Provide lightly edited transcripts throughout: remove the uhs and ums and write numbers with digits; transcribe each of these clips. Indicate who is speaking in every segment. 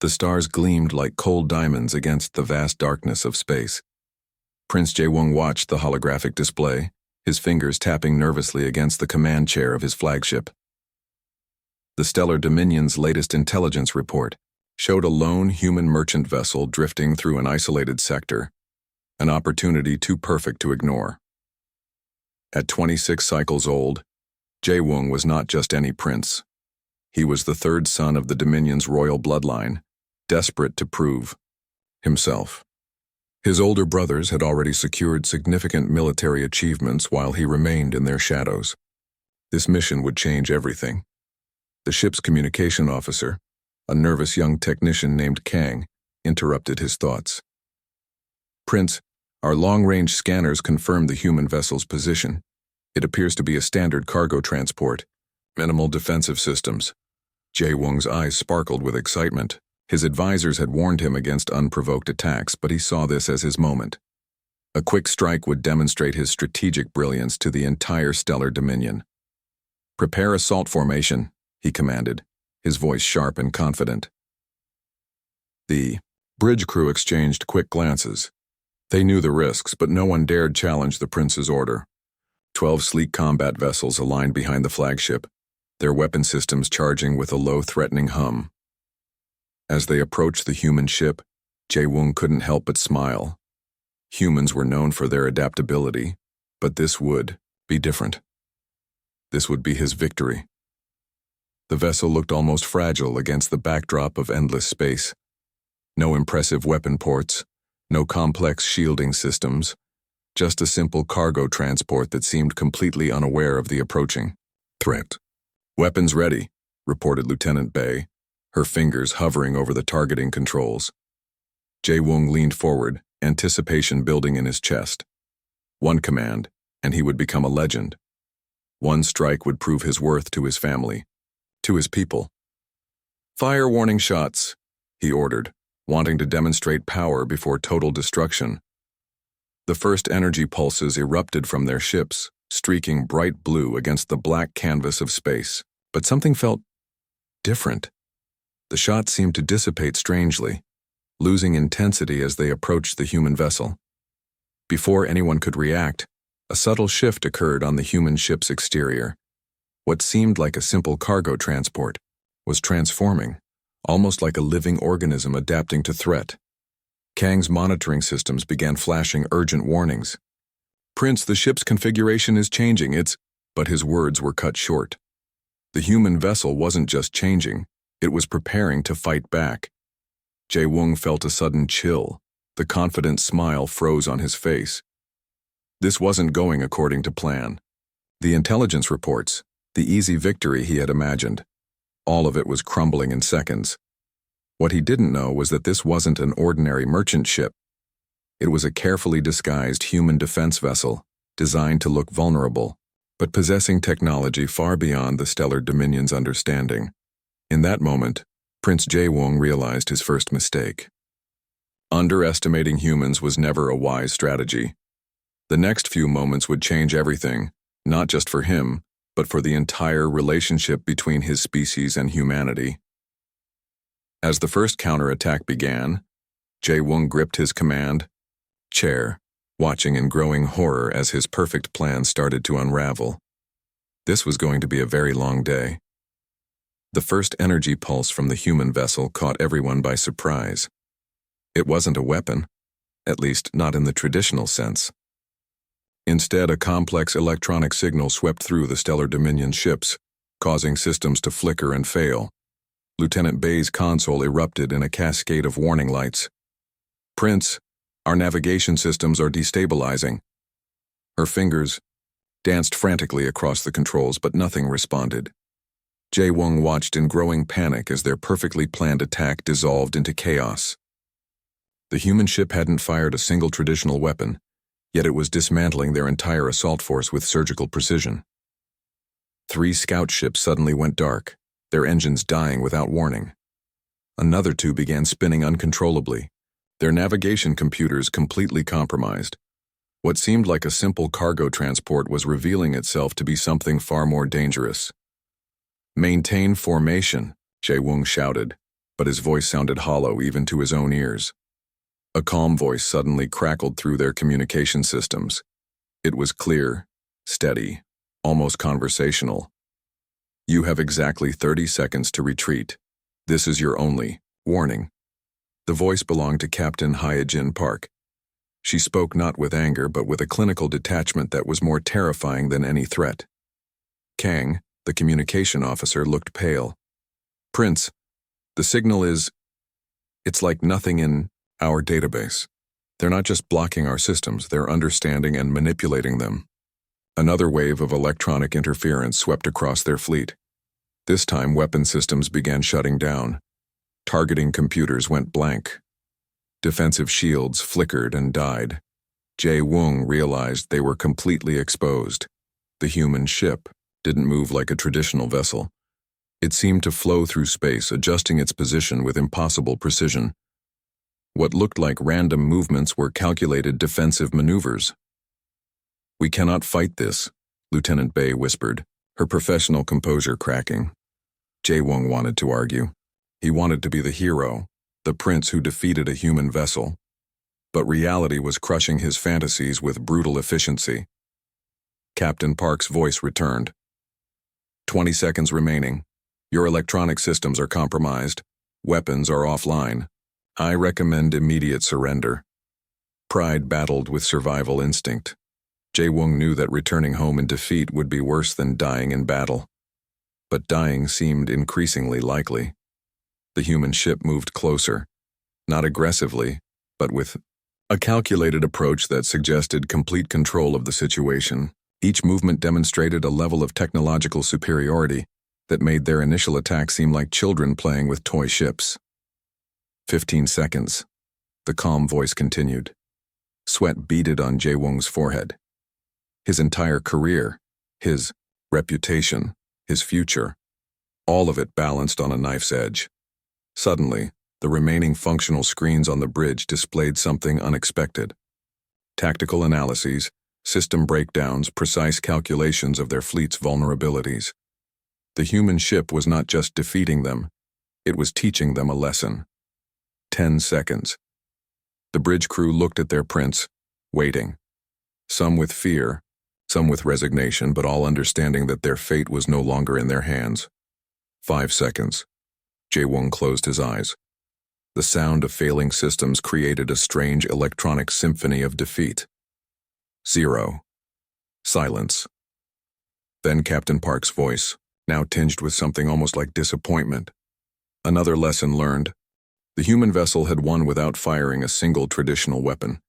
Speaker 1: The stars gleamed like cold diamonds against the vast darkness of space. Prince Jae-woong watched the holographic display, his fingers tapping nervously against the command chair of his flagship. The Stellar Dominion's latest intelligence report showed a lone human merchant vessel drifting through an isolated sector, an opportunity too perfect to ignore. At 26 cycles old, Jae-woong was not just any prince. He was the third son of the Dominion's royal bloodline, desperate to prove himself. His older brothers had already secured significant military achievements while he remained in their shadows. This mission would change everything. The ship's communication officer, a nervous young technician named Kang, interrupted his thoughts. "Prince, our long-range scanners confirm the human vessel's position. It appears to be a standard cargo transport. Minimal defensive systems." Jae-woong's eyes sparkled with excitement. His advisors had warned him against unprovoked attacks, but he saw this as his moment. A quick strike would demonstrate his strategic brilliance to the entire Stellar Dominion. "Prepare assault formation," he commanded, his voice sharp and confident. The bridge crew exchanged quick glances. They knew the risks, but no one dared challenge the prince's order. 12 sleek combat vessels aligned behind the flagship, their weapon systems charging with a low, threatening hum. As they approached the human ship, Jae-woong couldn't help but smile. Humans were known for their adaptability, but this would be different. This would be his victory. The vessel looked almost fragile against the backdrop of endless space. No impressive weapon ports, no complex shielding systems, just a simple cargo transport that seemed completely unaware of the approaching threat. "Weapons ready," reported Lieutenant Bae, her fingers hovering over the targeting controls. Jae-woong leaned forward, anticipation building in his chest. One command, and he would become a legend. One strike would prove his worth to his family, to his people. "Fire warning shots," he ordered, wanting to demonstrate power before total destruction. The first energy pulses erupted from their ships, streaking bright blue against the black canvas of space. But something felt different. The shots seemed to dissipate strangely, losing intensity as they approached the human vessel. Before anyone could react, a subtle shift occurred on the human ship's exterior. What seemed like a simple cargo transport was transforming, almost like a living organism adapting to threat. Kang's monitoring systems began flashing urgent warnings. "Prince, the ship's configuration is changing, But his words were cut short. The human vessel wasn't just changing, it was preparing to fight back. Jae-woong felt a sudden chill. The confident smile froze on his face. This wasn't going according to plan. The intelligence reports, the easy victory he had imagined, all of it was crumbling in seconds. What he didn't know was that this wasn't an ordinary merchant ship. It was a carefully disguised human defense vessel, designed to look vulnerable, but possessing technology far beyond the Stellar Dominion's understanding. In that moment, Prince Jae-woong realized his first mistake. Underestimating humans was never a wise strategy. The next few moments would change everything, not just for him, but for the entire relationship between his species and humanity. As the first counterattack began, Jae-woong gripped his command chair, watching in growing horror as his perfect plan started to unravel. This was going to be a very long day. The first energy pulse from the human vessel caught everyone by surprise. It wasn't a weapon, at least not in the traditional sense. Instead, a complex electronic signal swept through the Stellar Dominion ships, causing systems to flicker and fail. Lieutenant Bae's console erupted in a cascade of warning lights. "Prince, our navigation systems are destabilizing." Her fingers danced frantically across the controls, but nothing responded. Jae-woong watched in growing panic as their perfectly planned attack dissolved into chaos. The human ship hadn't fired a single traditional weapon, yet it was dismantling their entire assault force with surgical precision. 3 scout ships suddenly went dark, their engines dying without warning. Another 2 began spinning uncontrollably, their navigation computers completely compromised. What seemed like a simple cargo transport was revealing itself to be something far more dangerous. "Maintain formation," Jae-woong shouted, but his voice sounded hollow even to his own ears. A calm voice suddenly crackled through their communication systems. It was clear, steady, almost conversational. "You have exactly 30 seconds to retreat. This is your only warning." The voice belonged to Captain Hyojin Park. She spoke not with anger but with a clinical detachment that was more terrifying than any threat. Kang, the communication officer, looked pale. "Prince, the signal is... it's like nothing in our database. They're not just blocking our systems, they're understanding and manipulating them." Another wave of electronic interference swept across their fleet. This time, weapon systems began shutting down. Targeting computers went blank. Defensive shields flickered and died. Jae-Woong realized they were completely exposed. The human ship didn't move like a traditional vessel. It seemed to flow through space, adjusting its position with impossible precision. What looked like random movements were calculated defensive maneuvers. "We cannot fight this," Lieutenant Bay whispered, her professional composure cracking. Jae-Woong wanted to argue. He wanted to be the hero, the prince who defeated a human vessel. But reality was crushing his fantasies with brutal efficiency. Captain Park's voice returned. 20 seconds remaining. Your electronic systems are compromised. Weapons are offline. I recommend immediate surrender." Pride battled with survival instinct. Jae-Woong knew that returning home in defeat would be worse than dying in battle. But dying seemed increasingly likely. The human ship moved closer, not aggressively, but with a calculated approach that suggested complete control of the situation. Each movement demonstrated a level of technological superiority that made their initial attack seem like children playing with toy ships. 15 seconds. The calm voice continued. Sweat beaded on Jae-Woong's forehead. His entire career, his reputation, his future, all of it balanced on a knife's edge. Suddenly, the remaining functional screens on the bridge displayed something unexpected. Tactical analyses, system breakdowns, precise calculations of their fleet's vulnerabilities. The human ship was not just defeating them, it was teaching them a lesson. 10 seconds. The bridge crew looked at their prince, waiting. Some with fear, some with resignation, but all understanding that their fate was no longer in their hands. 5 seconds. Jae-Woong closed his eyes. The sound of failing systems created a strange electronic symphony of defeat. 0. Silence. Then Captain Park's voice, now tinged with something almost like disappointment. Another lesson learned. The human vessel had won without firing a single traditional weapon.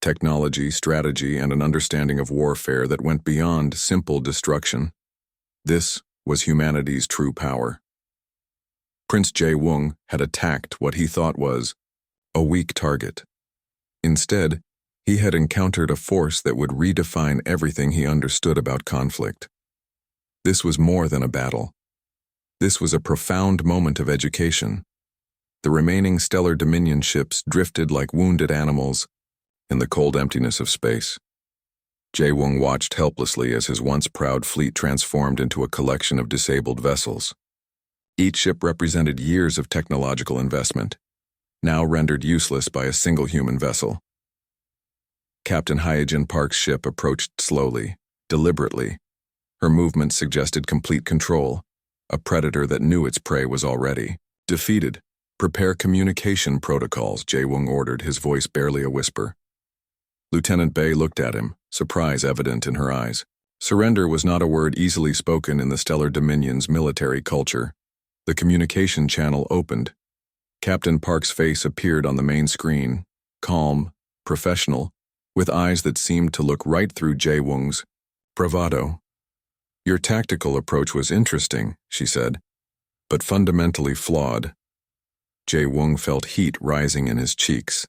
Speaker 1: Technology, strategy, and an understanding of warfare that went beyond simple destruction. This was humanity's true power. Prince Jae-Woong had attacked what he thought was a weak target. Instead, he had encountered a force that would redefine everything he understood about conflict. This was more than a battle. This was a profound moment of education. The remaining stellar Dominion ships drifted like wounded animals in the cold emptiness of space. Jae-Woong watched helplessly as his once proud fleet transformed into a collection of disabled vessels. Each ship represented years of technological investment, now rendered useless by a single human vessel. Captain Hyojin Park's ship approached slowly, deliberately. Her movements suggested complete control, a predator that knew its prey was already defeated. "Prepare communication protocols," Jae-Woong ordered, his voice barely a whisper. Lieutenant Bay looked at him, surprise evident in her eyes. Surrender was not a word easily spoken in the Stellar Dominion's military culture. The communication channel opened. Captain Park's face appeared on the main screen, calm, professional, with eyes that seemed to look right through Jae-Woong's bravado. "Your tactical approach was interesting," she said, "but fundamentally flawed." Jae-Woong felt heat rising in his cheeks.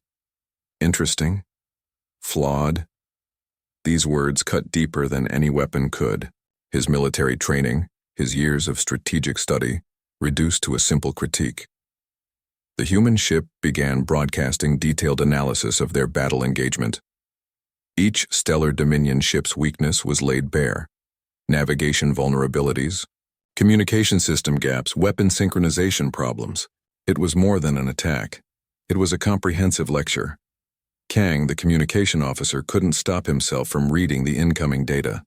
Speaker 1: Interesting? Flawed? These words cut deeper than any weapon could. His military training, his years of strategic study, reduced to a simple critique. The human ship began broadcasting detailed analysis of their battle engagement. Each Stellar Dominion ship's weakness was laid bare. Navigation vulnerabilities, communication system gaps, weapon synchronization problems. It was more than an attack. It was a comprehensive lecture. Kang, the communication officer, couldn't stop himself from reading the incoming data.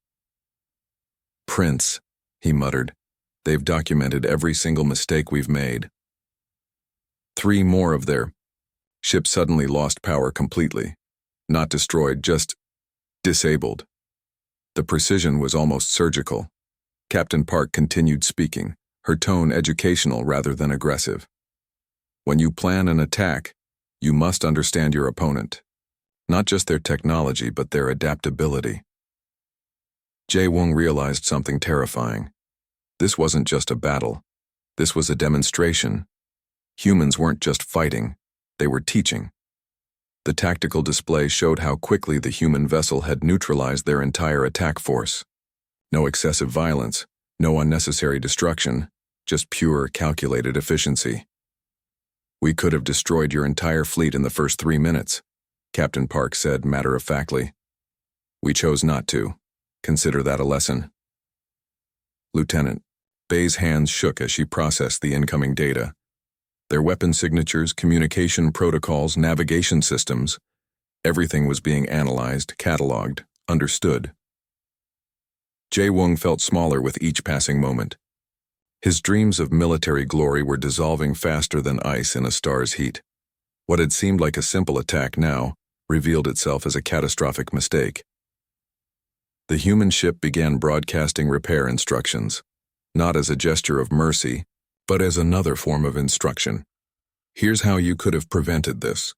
Speaker 1: "Prince," he muttered, "they've documented every single mistake we've made. 3 more of their ships suddenly lost power completely. Not destroyed, just disabled." The precision was almost surgical. Captain Park continued speaking, her tone educational rather than aggressive. "When you plan an attack, you must understand your opponent. Not just their technology, but their adaptability." Jae-Woong realized something terrifying. This wasn't just a battle. This was a demonstration. Humans weren't just fighting, they were teaching. The tactical display showed how quickly the human vessel had neutralized their entire attack force. No excessive violence, no unnecessary destruction, just pure, calculated efficiency. "We could have destroyed your entire fleet in the first 3 minutes, Captain Park said matter-of-factly. "We chose not to. Consider that a lesson." Lieutenant Bay's hands shook as she processed the incoming data. Their weapon signatures, communication protocols, navigation systems, everything was being analyzed, cataloged, understood. Jae-Woong felt smaller with each passing moment. His dreams of military glory were dissolving faster than ice in a star's heat. What had seemed like a simple attack now revealed itself as a catastrophic mistake. The human ship began broadcasting repair instructions, not as a gesture of mercy, but as another form of instruction. "Here's how you could have prevented this.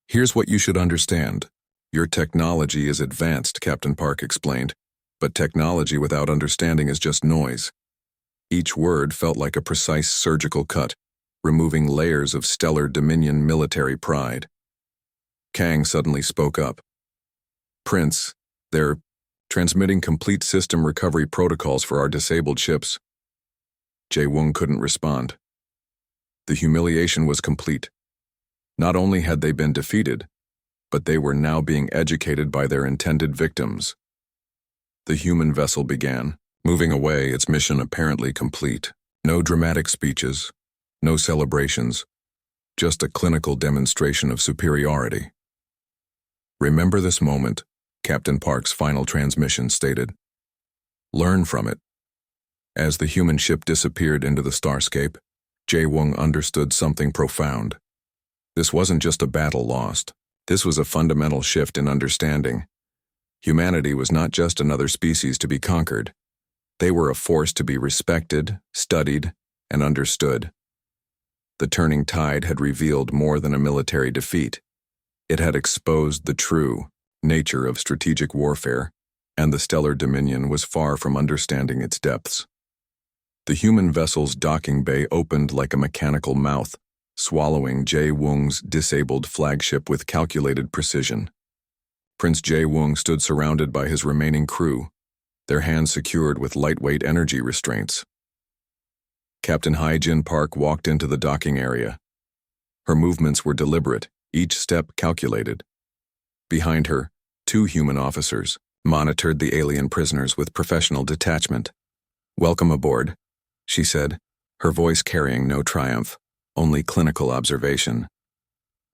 Speaker 1: Here's what you should understand. Your technology is advanced," Captain Park explained, "but technology without understanding is just noise." Each word felt like a precise surgical cut, removing layers of stellar Dominion military pride. Kang suddenly spoke up. "Prince, they're transmitting complete system recovery protocols for our disabled ships." Jae-Woong couldn't respond. The humiliation was complete. Not only had they been defeated, but they were now being educated by their intended victims. The human vessel began, moving away, its mission apparently complete. No dramatic speeches, no celebrations, just a clinical demonstration of superiority. "Remember this moment," Captain Park's final transmission stated. "Learn from it." As the human ship disappeared into the starscape, Jae-Woong understood something profound. This wasn't just a battle lost. This was a fundamental shift in understanding. Humanity was not just another species to be conquered. They were a force to be respected, studied, and understood. The turning tide had revealed more than a military defeat. It had exposed the true nature of strategic warfare, and the stellar dominion was far from understanding its depths. The human vessel's docking bay opened like a mechanical mouth, swallowing Jae-Woong's disabled flagship with calculated precision. Prince Jae-Woong stood surrounded by his remaining crew, their hands secured with lightweight energy restraints. Captain Hai-Jin Park walked into the docking area. Her movements were deliberate, each step calculated. Behind her, 2 human officers monitored the alien prisoners with professional detachment. "Welcome aboard," she said, her voice carrying no triumph, only clinical observation.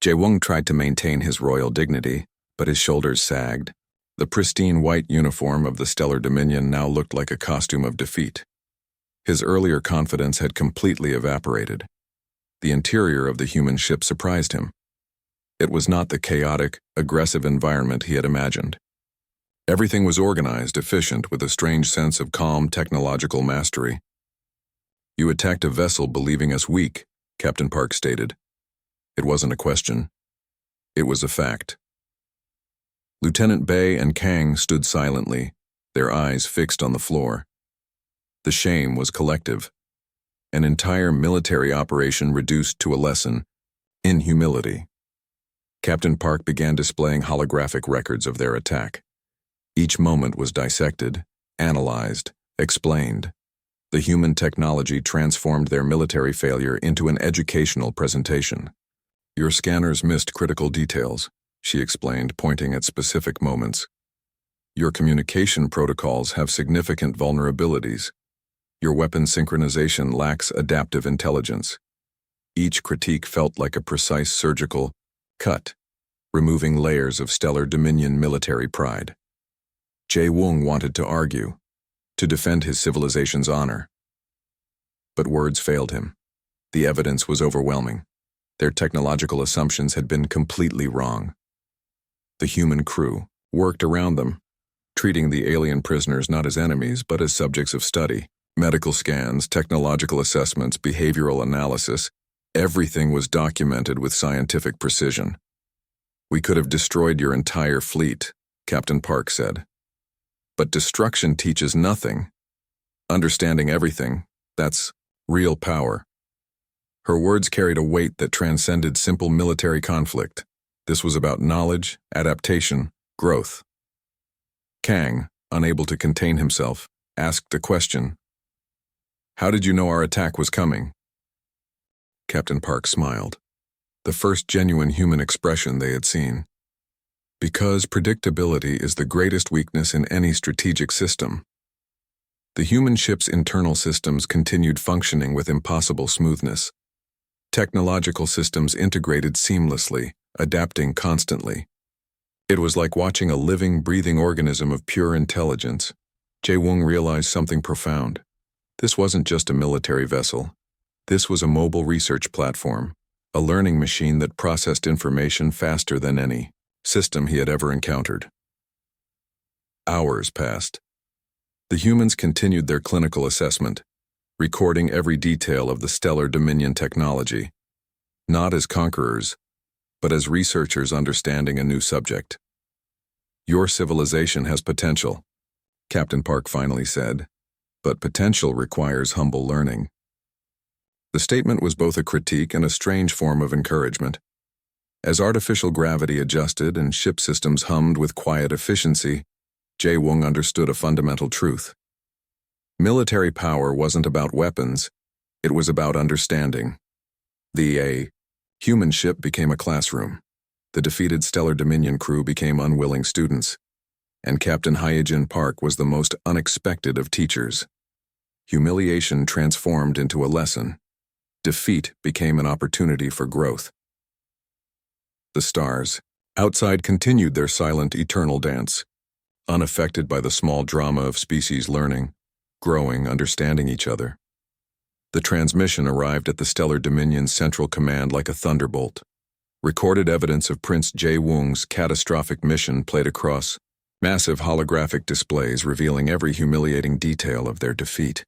Speaker 1: Jae-Woong tried to maintain his royal dignity, but his shoulders sagged. The pristine white uniform of the Stellar Dominion now looked like a costume of defeat. His earlier confidence had completely evaporated. The interior of the human ship surprised him. It was not the chaotic, aggressive environment he had imagined. Everything was organized, efficient, with a strange sense of calm technological mastery. "You attacked a vessel believing us weak," Captain Park stated. It wasn't a question. It was a fact. Lieutenant Bay and Kang stood silently, their eyes fixed on the floor. The shame was collective. An entire military operation reduced to a lesson in humility. Captain Park began displaying holographic records of their attack. Each moment was dissected, analyzed, explained. The human technology transformed their military failure into an educational presentation. "Your scanners missed critical details," she explained, pointing at specific moments. "Your communication protocols have significant vulnerabilities. Your weapon synchronization lacks adaptive intelligence. Each critique felt like a precise surgical cut, removing layers of stellar dominion military pride. Jae-woong wanted to argue, to defend his civilization's honor. But words failed him. The evidence was overwhelming. Their technological assumptions had been completely wrong. The human crew worked around them, treating the alien prisoners not as enemies but as subjects of study. Medical scans, technological assessments, behavioral analysis, everything was documented with scientific precision. "We could have destroyed your entire fleet," Captain Park said. "But destruction teaches nothing. Understanding everything, that's real power." Her words carried a weight that transcended simple military conflict. This was about knowledge, adaptation, growth. Kang, unable to contain himself, asked a question. "How did you know our attack was coming?" Captain Park smiled, the first genuine human expression they had seen. "Because predictability is the greatest weakness in any strategic system." The human ship's internal systems continued functioning with impossible smoothness. Technological systems integrated seamlessly, adapting constantly. It was like watching a living, breathing organism of pure intelligence. Jae-woong realized something profound. This wasn't just a military vessel. This was a mobile research platform, a learning machine that processed information faster than any system he had ever encountered. Hours passed. The humans continued their clinical assessment, recording every detail of the stellar Dominion technology, not as conquerors, but as researchers understanding a new subject. "Your civilization has potential," Captain Park finally said, "but potential requires humble learning." The statement was both a critique and a strange form of encouragement. As artificial gravity adjusted and ship systems hummed with quiet efficiency, Jae-woong understood a fundamental truth. Military power wasn't about weapons, it was about understanding. The human ship became a classroom. The defeated Stellar Dominion crew became unwilling students, and Captain Hyejin Park was the most unexpected of teachers. Humiliation transformed into a lesson. Defeat became an opportunity for growth. The stars outside continued their silent, eternal dance, unaffected by the small drama of species learning, growing, understanding each other. The transmission arrived at the Stellar Dominion's central command like a thunderbolt. Recorded evidence of Prince Jae-woong's catastrophic mission played across massive holographic displays revealing every humiliating detail of their defeat.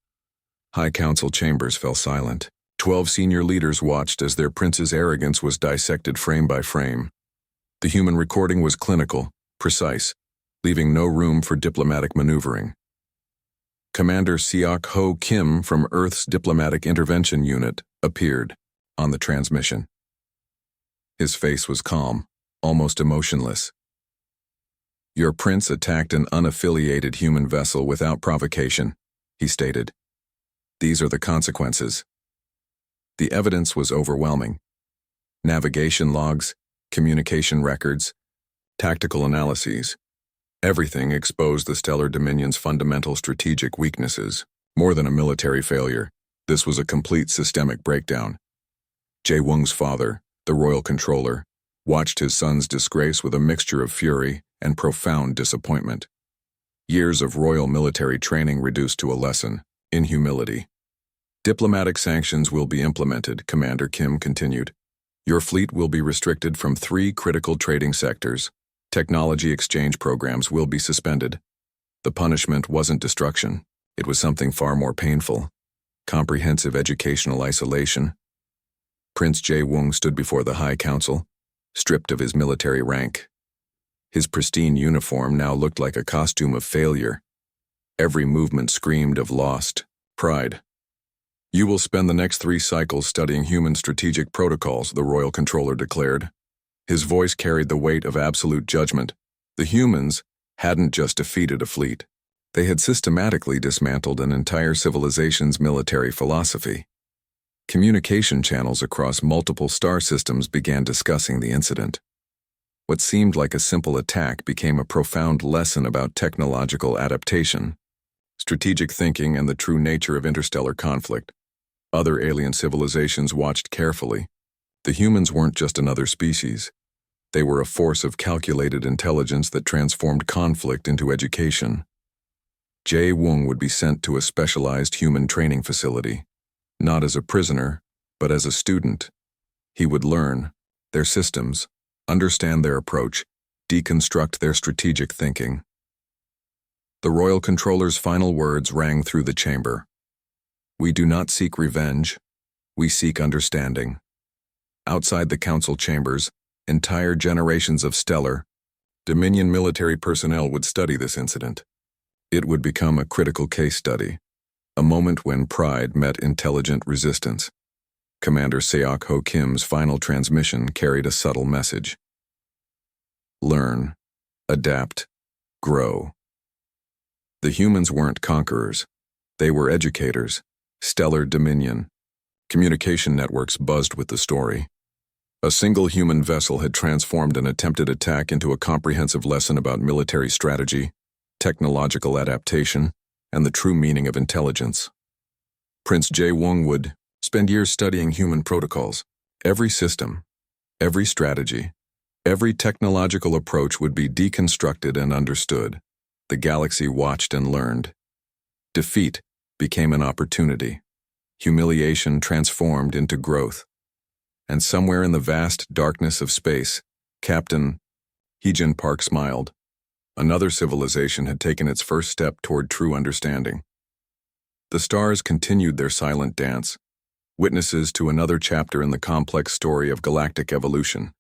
Speaker 1: High Council chambers fell silent. 12 senior leaders watched as their prince's arrogance was dissected frame by frame. The human recording was clinical, precise, leaving no room for diplomatic maneuvering. Commander Seok-ho Kim from Earth's Diplomatic Intervention Unit appeared on the transmission. His face was calm, almost emotionless. "Your prince attacked an unaffiliated human vessel without provocation," he stated. "These are the consequences." The evidence was overwhelming. Navigation logs, communication records, tactical analyses. Everything exposed the Stellar Dominion's fundamental strategic weaknesses. More than a military failure, this was a complete systemic breakdown. Jae-woong's father, the royal controller, watched his son's disgrace with a mixture of fury and profound disappointment. Years of royal military training reduced to a lesson in humility. "Diplomatic sanctions will be implemented," Commander Kim continued. "Your fleet will be restricted from 3 critical trading sectors. Technology exchange programs will be suspended." The punishment wasn't destruction. It was something far more painful. Comprehensive educational isolation. Prince Jae-woong stood before the High Council, stripped of his military rank. His pristine uniform now looked like a costume of failure. Every movement screamed of lost pride. "You will spend the next 3 cycles studying human strategic protocols," the royal controller declared. His voice carried the weight of absolute judgment. The humans hadn't just defeated a fleet. They had systematically dismantled an entire civilization's military philosophy. Communication channels across multiple star systems began discussing the incident. What seemed like a simple attack became a profound lesson about technological adaptation, strategic thinking, and the true nature of interstellar conflict. Other alien civilizations watched carefully. The humans weren't just another species. They were a force of calculated intelligence that transformed conflict into education. Jae-woong would be sent to a specialized human training facility, not as a prisoner, but as a student. He would learn their systems, understand their approach, deconstruct their strategic thinking. The Royal Controller's final words rang through the chamber. "We do not seek revenge, we seek understanding." Outside the council chambers, entire generations of Stellar, Dominion military personnel would study this incident. It would become a critical case study, a moment when pride met intelligent resistance. Commander Seok Ho Kim's final transmission carried a subtle message. Learn, adapt, grow. The humans weren't conquerors. They were educators. Stellar Dominion. Communication networks buzzed with the story. A single human vessel had transformed an attempted attack into a comprehensive lesson about military strategy, technological adaptation, and the true meaning of intelligence. Prince Jae-woong would spend years studying human protocols. Every system, every strategy, every technological approach would be deconstructed and understood. The galaxy watched and learned. Defeat became an opportunity. Humiliation transformed into growth. And somewhere in the vast darkness of space, Captain Heejin Park smiled. Another civilization had taken its first step toward true understanding. The stars continued their silent dance, witnesses to another chapter in the complex story of galactic evolution.